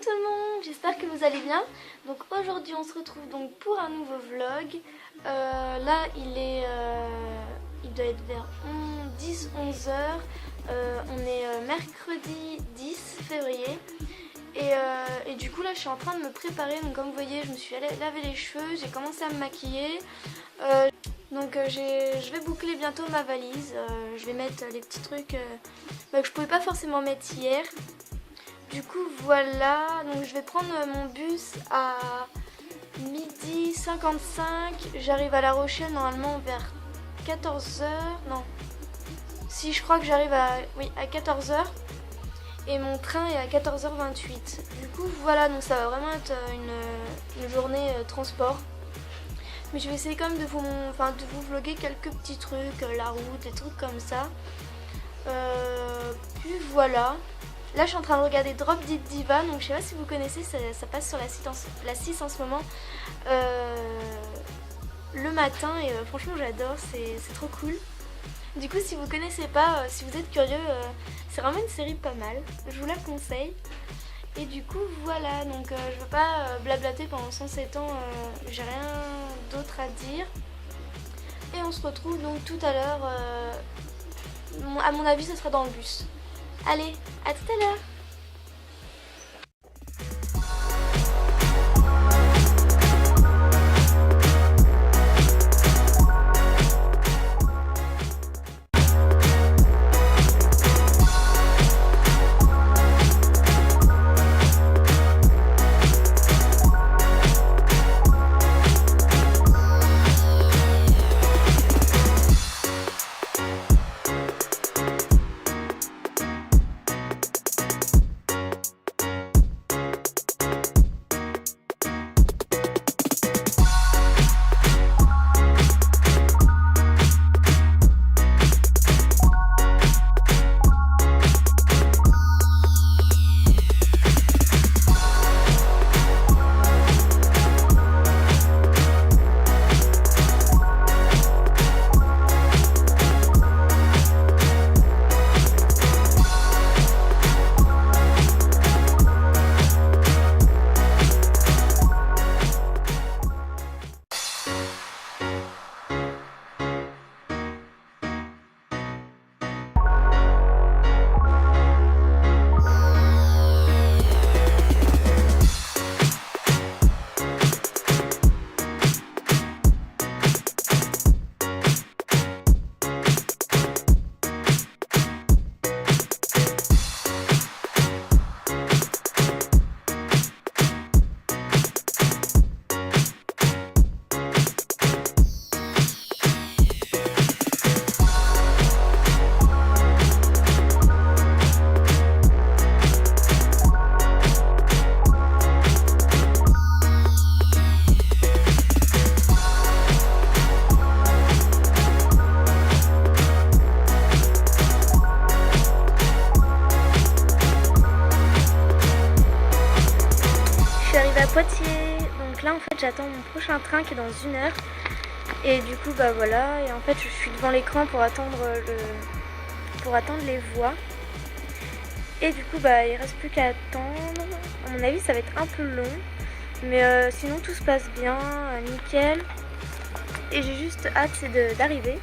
tout le monde, j'espère que vous allez bien. Donc aujourd'hui on se retrouve donc pour un nouveau vlog. Là il doit être vers 10-11 heures. On est mercredi 10 février. Et du coup là je suis en train de me préparer. Donc comme vous voyez je me suis lavé les cheveux, j'ai commencé à me maquiller. Je vais boucler bientôt ma valise. Je vais mettre les petits trucs que je pouvais pas forcément mettre hier. Du coup voilà, donc je vais prendre mon bus à 12h55. J'arrive à La Rochelle normalement vers 14h. Non. Si, je crois que j'arrive à 14h. Et mon train est à 14h28. Du coup voilà, donc ça va vraiment être une journée transport. Mais je vais essayer quand même de vous vlogger quelques petits trucs, la route, des trucs comme ça. Puis voilà. Là je suis en train de regarder Drop Dead Diva, donc je sais pas si vous connaissez, ça passe sur la 6 en ce moment. Le matin et franchement j'adore, c'est trop cool. Du coup si vous connaissez pas, si vous êtes curieux, c'est vraiment une série pas mal, je vous la conseille. Et du coup voilà, donc je veux pas blablater pendant 107 ans, j'ai rien d'autre à dire. Et on se retrouve donc tout à l'heure, à mon avis ça sera dans le bus. Allez, à tout à l'heure. Poitiers, donc là en fait j'attends mon prochain train qui est dans 1 heure et du coup bah voilà, et en fait je suis devant l'écran pour attendre les voies et du coup bah il reste plus qu'à attendre. À mon avis ça va être un peu long mais sinon tout se passe bien, nickel, et j'ai juste hâte d'arriver.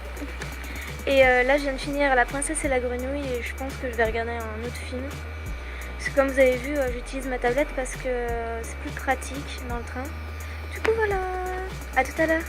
Et là je viens de finir La Princesse et la Grenouille et je pense que je vais regarder un autre film. Parce que comme vous avez vu, j'utilise ma tablette parce que c'est plus pratique dans le train. Du coup voilà, à tout à l'heure.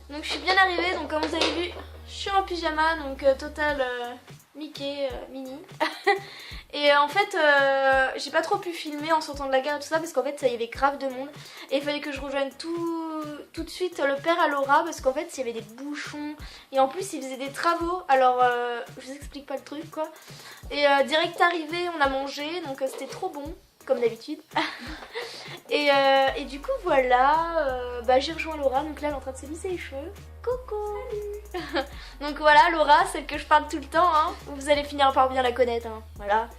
Donc je suis bien arrivée, donc comme vous avez vu, je suis en pyjama, donc total Mickey mini. Et en fait j'ai pas trop pu filmer en sortant de la gare et tout ça parce qu'en fait il y avait grave de monde. Et il fallait que je rejoigne tout de suite le père à Laura parce qu'en fait il y avait des bouchons. Et en plus il faisait des travaux, alors je vous explique pas le truc quoi. Et direct arrivé on a mangé, donc c'était trop bon. Comme d'habitude. et du coup voilà, j'ai rejoint Laura, donc là elle est en train de se lisser les cheveux. Coucou. Donc voilà Laura, celle que je parle tout le temps, hein. Vous allez finir par bien la connaître, hein. Voilà.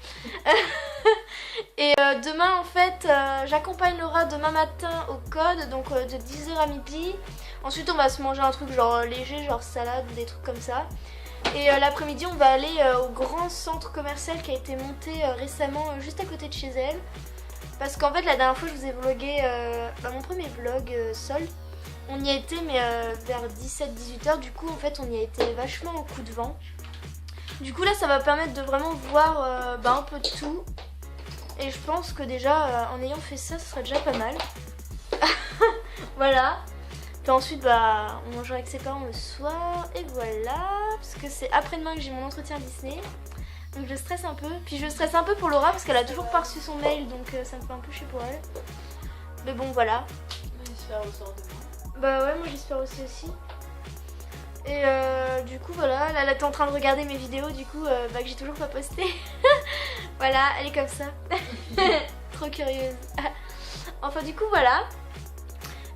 Et demain en fait, j'accompagne Laura demain matin au code, donc de 10h à midi. Ensuite on va se manger un truc genre léger, genre salade ou des trucs comme ça. Et l'après-midi on va aller au grand centre commercial qui a été monté récemment juste à côté de chez elle. Parce qu'en fait la dernière fois je vous ai vlogué mon premier vlog sol. On y a été mais vers 17-18h, du coup en fait on y a été vachement en coup de vent. Du coup là ça va permettre de vraiment voir un peu de tout. Et je pense que déjà en ayant fait ça, ce serait déjà pas mal. Voilà. Puis ensuite on mangera avec ses parents le soir et voilà, parce que c'est après-demain que j'ai mon entretien Disney. Donc je stresse un peu, puis je stresse un peu pour Laura parce qu'elle a toujours pas reçu son mail, donc ça me fait un peu chier pour elle. Mais bon voilà. J'espère au sort demain. Bah ouais, moi j'espère aussi. Et du coup voilà, là elle était en train de regarder mes vidéos du coup que j'ai toujours pas posté. Voilà, elle est comme ça. Trop curieuse. Enfin du coup voilà.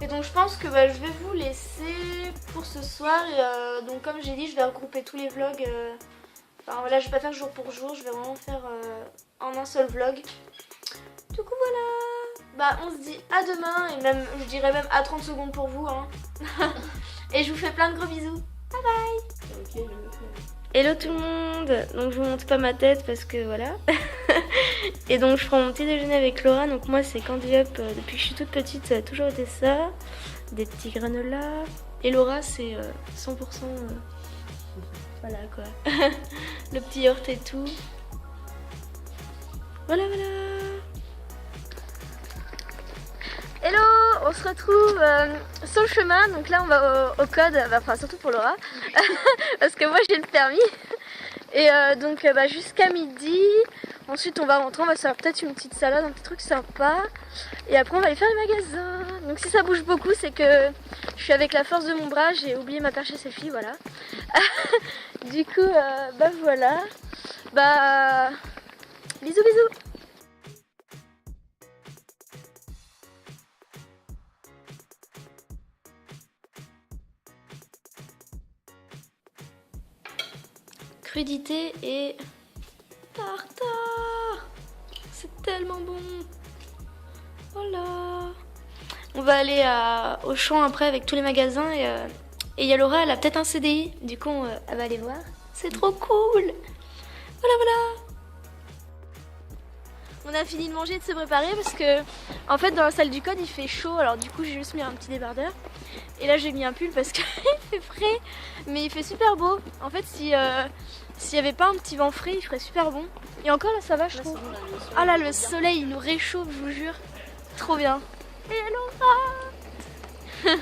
Et donc je pense que je vais vous laisser pour ce soir. Et donc comme j'ai dit, je vais regrouper tous les vlogs. Enfin voilà, je vais pas faire jour pour jour, je vais vraiment faire en un seul vlog. Du coup voilà. On se dit à demain et même, je dirais même à 30 secondes pour vous. Hein. Et je vous fais plein de gros bisous. Bye bye. Ok, je me fais. Hello tout le monde. Donc je vous montre pas ma tête parce que voilà. Et donc je prends mon petit déjeuner avec Laura. Donc moi c'est Candy Up depuis que je suis toute petite, ça a toujours été ça. Des petits granolas. Et Laura c'est 100% voilà quoi. Le petit yaourt et tout. Voilà voilà. Hello, on se retrouve sur le chemin, donc là on va au code, enfin surtout pour Laura, parce que moi j'ai le permis. Et donc jusqu'à midi, ensuite on va rentrer, on va se faire peut-être une petite salade, un petit truc sympa. Et après on va aller faire les magasins. Donc si ça bouge beaucoup c'est que je suis avec la force de mon bras, j'ai oublié ma perche à selfie, voilà. Du coup voilà, bisous bisous. Crudité et tartare. C'est tellement bon. Voilà. On va aller au champ après avec tous les magasins et il y a Laura, elle a peut-être un CDI. Du coup, elle va aller voir. C'est trop cool. Voilà, voilà. On a fini de manger et de se préparer parce que en fait dans la salle du code il fait chaud, alors du coup j'ai juste mis un petit débardeur. Et là j'ai mis un pull parce qu'il fait frais, mais il fait super beau. En fait s'il n'y avait pas un petit vent frais il ferait super bon. Et encore là ça va je trouve. Ah là le soleil il nous réchauffe je vous jure. Trop bien. Et Laura.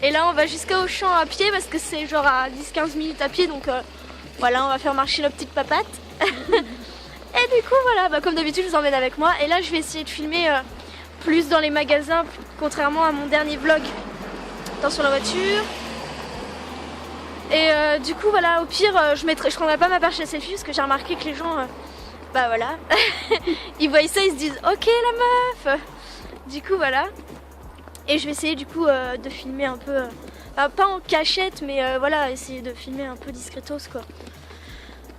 Et là on va jusqu'au champ à pied parce que c'est genre à 10-15 minutes à pied, donc voilà on va faire marcher nos petites papates. Et du coup voilà, comme d'habitude je vous emmène avec moi. Et là je vais essayer de filmer plus dans les magasins, contrairement à mon dernier vlog sur la voiture. Et du coup voilà, au pire je prendrai pas ma perche à selfie parce que j'ai remarqué que les gens voilà ils voient ça, ils se disent ok la meuf. Du coup voilà. Et je vais essayer du coup de filmer un peu, pas en cachette mais voilà, essayer de filmer un peu discretos quoi.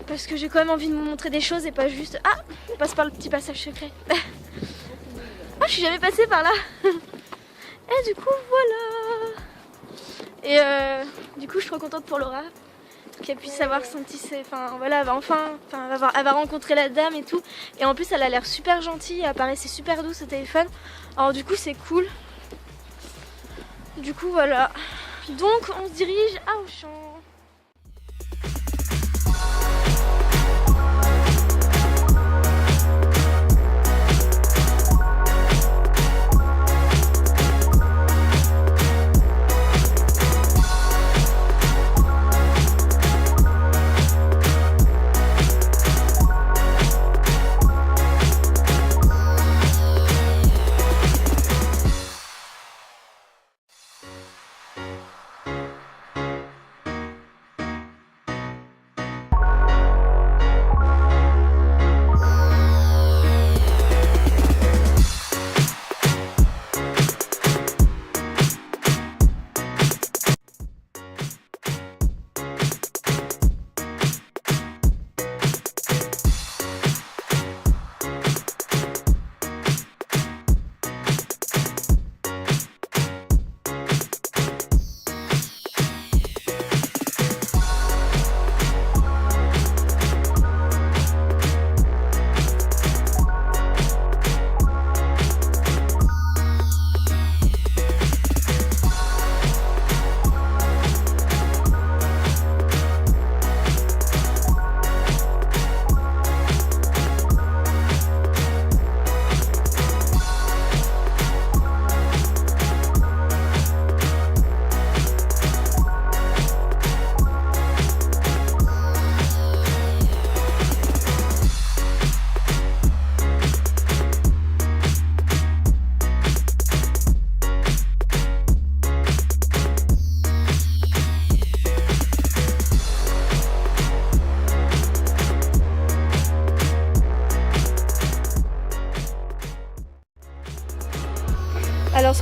Parce que j'ai quand même envie de vous montrer des choses et pas juste... Ah, on passe par le petit passage secret. Ah, je suis jamais passée par là. Et du coup, voilà. Et du coup, je suis trop contente pour Laura. Qu'elle puisse avoir son petit... Enfin, voilà, elle va rencontrer la dame et tout. Et en plus, elle a l'air super gentille. Elle paraissait super douce au téléphone. Alors du coup, c'est cool. Du coup, voilà. Donc, on se dirige à Auchan.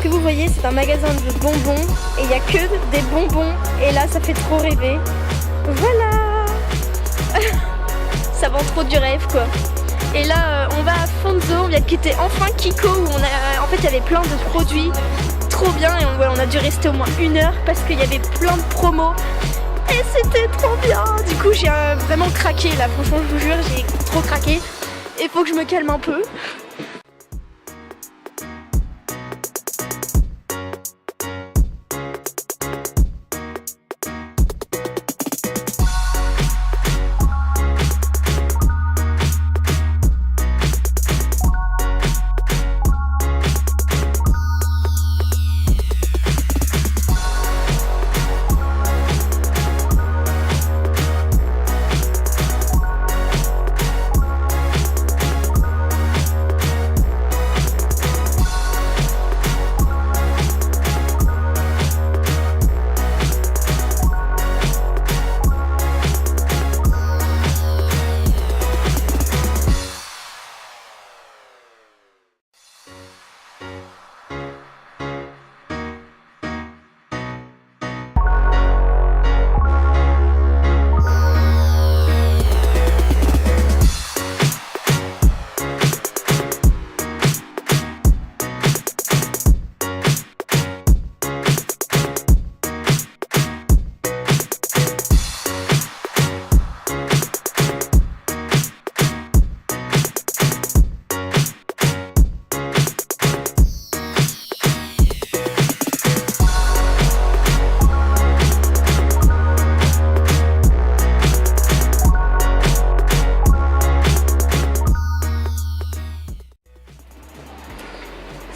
que vous voyez, c'est un magasin de bonbons et il n'y a que des bonbons et là ça fait trop rêver. Voilà. Ça vend trop du rêve quoi. Et là on va à Fonzo, on vient de quitter enfin Kiko où en fait il y avait plein de produits trop bien et on a dû rester au moins 1 heure parce qu'il y avait plein de promos et c'était trop bien. Du coup j'ai vraiment craqué là, franchement je vous jure j'ai trop craqué. Il faut que je me calme un peu.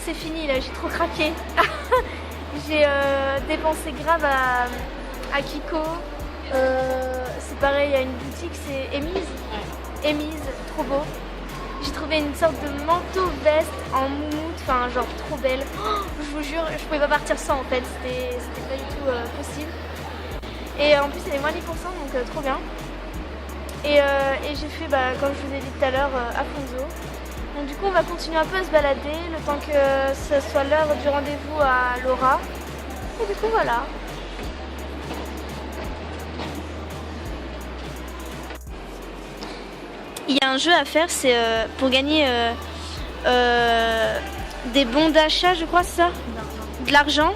C'est fini là, j'ai trop craqué. J'ai dépensé grave à Kiko. C'est pareil, il y a une boutique, c'est Emise. Emise, trop beau. J'ai trouvé une sorte de manteau veste en moumoute, enfin genre trop belle. Oh, je vous jure, je pouvais pas partir sans en fait, c'était pas du tout possible. Et en plus elle est moins 10%, donc trop bien. Et j'ai fait, comme je vous ai dit tout à l'heure, à Fonzo. Donc du coup on va continuer un peu à se balader le temps que ce soit l'heure du rendez-vous à Laura. Et du coup voilà. Il y a un jeu à faire, c'est pour gagner des bons d'achat, je crois, c'est ça ? De l'argent.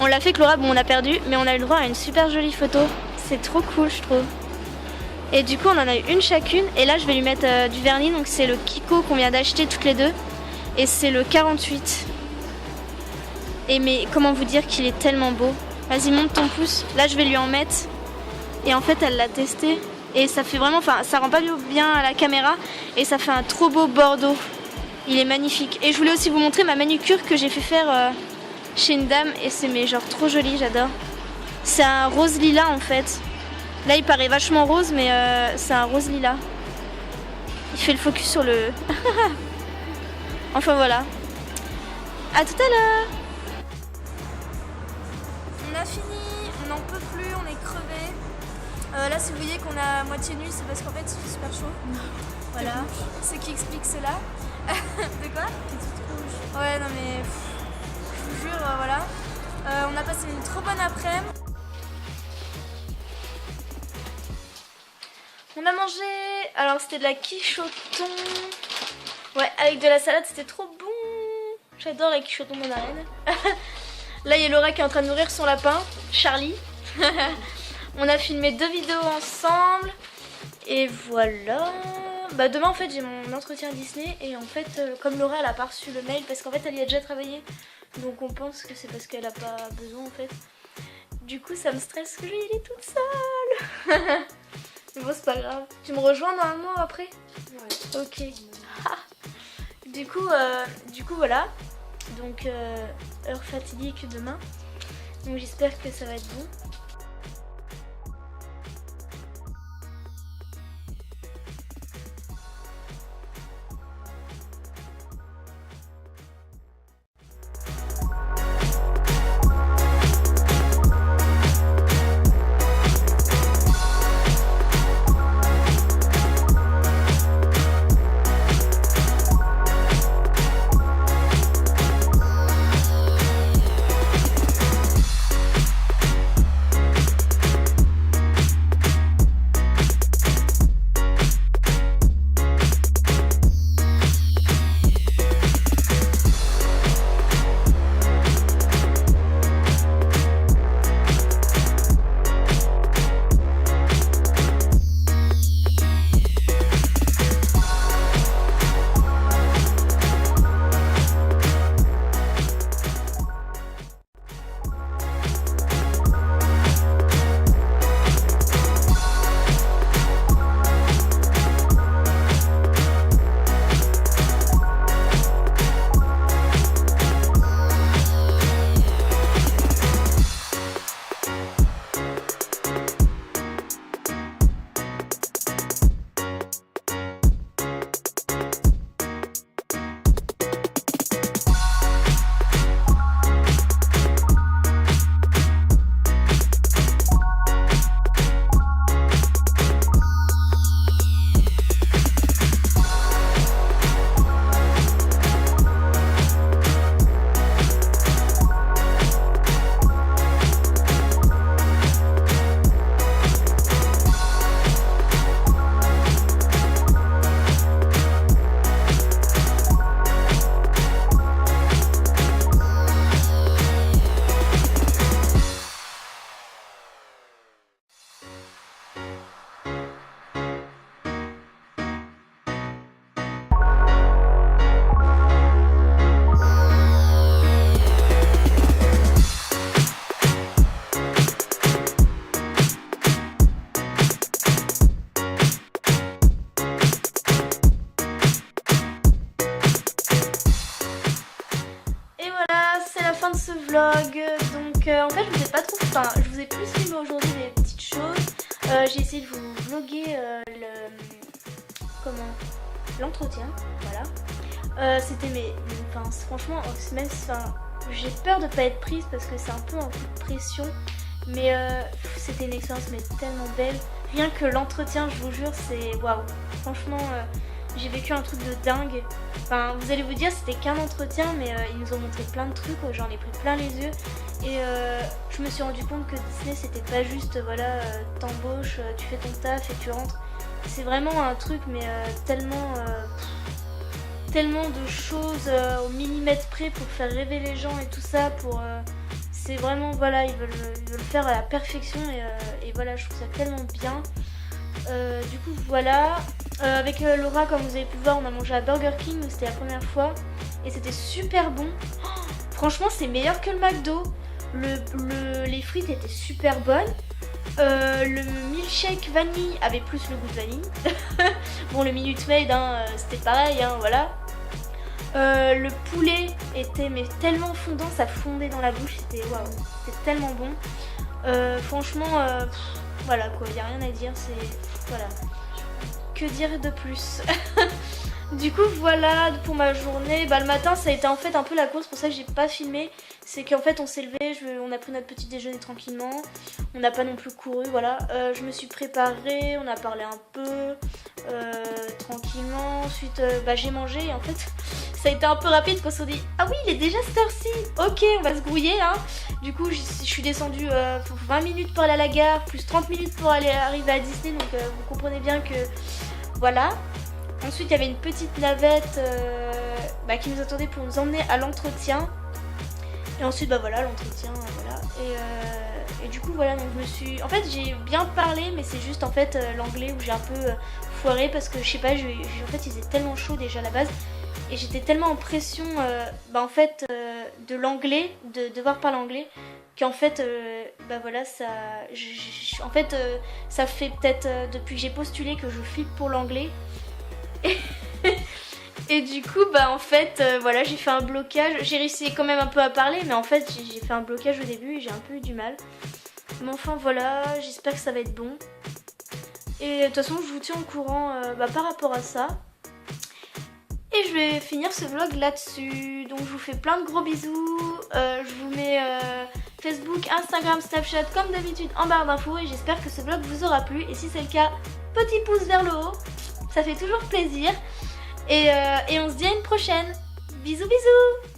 On l'a fait avec Laura, bon on a perdu, mais on a eu le droit à une super jolie photo. C'est trop cool je trouve. Et du coup on en a eu une chacune et là je vais lui mettre du vernis, donc c'est le Kiko qu'on vient d'acheter toutes les deux et c'est le 48. Et mais comment vous dire qu'il est tellement beau. Vas-y monte ton pouce, là je vais lui en mettre et en fait elle l'a testé et ça fait vraiment, enfin ça rend pas bien à la caméra et ça fait un trop beau bordeaux. Il est magnifique et je voulais aussi vous montrer ma manucure que j'ai fait faire chez une dame et c'est mais genre trop joli, j'adore. C'est un rose lilas en fait. Là il paraît vachement rose mais c'est un rose lilas. Il fait le focus sur le... Enfin voilà. À tout à l'heure. On a fini, on n'en peut plus, on est crevé. Là si vous voyez qu'on a moitié nu c'est parce qu'en fait il fait super chaud. Voilà, ce qui explique cela. De quoi? Ouais non mais je vous jure voilà. On a passé une trop bonne après-midi. On a mangé, alors c'était de la quiche au thon, ouais avec de la salade, c'était trop bon. J'adore la quiche au thon de ma reine. Là il y a Laura qui est en train de nourrir son lapin, Charlie. On a filmé 2 vidéos ensemble et voilà. Demain en fait j'ai mon entretien Disney et en fait comme Laura elle a pas reçu le mail parce qu'en fait elle y a déjà travaillé, donc on pense que c'est parce qu'elle a pas besoin en fait. Du coup ça me stresse que je vais y aller toute seule. Mais bon c'est pas grave. Tu me rejoins normalement après? Ouais. Ok. Du coup voilà. Donc heure fatidique demain. Donc j'espère que ça va être bon. vlog. Donc en fait je vous ai pas trop, enfin je vous ai plus filmé aujourd'hui des petites choses. J'ai essayé de vous vlogger l'entretien, voilà. C'était enfin franchement même, j'ai peur de pas être prise parce que c'est un peu un coup de pression. Mais c'était une expérience mais tellement belle. Rien que l'entretien, je vous jure, c'est waouh. Franchement, j'ai vécu un truc de dingue. Enfin, vous allez vous dire, c'était qu'un entretien, mais ils nous ont montré plein de trucs. J'en ai pris plein les yeux. Et je me suis rendu compte que Disney, c'était pas juste, voilà, t'embauches, tu fais ton taf et tu rentres. C'est vraiment un truc, mais tellement de choses au millimètre près pour faire rêver les gens et tout ça. C'est vraiment, voilà, ils veulent faire à la perfection et voilà, je trouve ça tellement bien. Du coup, voilà. Avec Laura, comme vous avez pu voir, on a mangé à Burger King, c'était la première fois. Et c'était super bon. Oh, franchement, c'est meilleur que le McDo. Les frites étaient super bonnes. Le milkshake vanille avait plus le goût de vanille. Bon, le Minute Maid, hein, c'était pareil, hein, voilà. Le poulet était mais tellement fondant, ça fondait dans la bouche, c'était waouh, c'était tellement bon. Franchement, voilà quoi, y a rien à dire, voilà. Que dire de plus? Du coup voilà pour ma journée. Le matin ça a été en fait un peu la course, pour ça que j'ai pas filmé. C'est qu'en fait on s'est levé, on a pris notre petit déjeuner tranquillement. On n'a pas non plus couru, voilà. Je me suis préparée, on a parlé un peu tranquillement. Ensuite j'ai mangé et en fait ça a été un peu rapide quand on s'est dit ah oui il est déjà cette heure-ci, ok on va se grouiller hein. Du coup je suis descendue 20 minutes pour aller à la gare, plus 30 minutes pour arriver à Disney, donc vous comprenez bien que voilà. Ensuite il y avait une petite navette qui nous attendait pour nous emmener à l'entretien. Et ensuite voilà l'entretien, voilà. Et du coup voilà, donc en fait j'ai bien parlé, mais c'est juste en fait l'anglais où j'ai un peu foiré parce que je sais pas, en fait il faisait tellement chaud déjà à la base. Et j'étais tellement en pression en fait de l'anglais, de devoir parler anglais, qu'en fait voilà ça en fait ça fait peut-être depuis que j'ai postulé que je flippe pour l'anglais. Et du coup en fait voilà, j'ai fait un blocage. J'ai réussi quand même un peu à parler, mais en fait j'ai fait un blocage au début et j'ai un peu eu du mal. Mais enfin voilà, j'espère que ça va être bon. Et de toute façon je vous tiens au courant par rapport à ça. Et je vais finir ce vlog là-dessus. Donc je vous fais plein de gros bisous. Je vous mets Facebook, Instagram, Snapchat comme d'habitude en barre d'infos. Et j'espère que ce vlog vous aura plu. Et si c'est le cas, petit pouce vers le haut. Ça fait toujours plaisir. Et on se dit à une prochaine. Bisous bisous.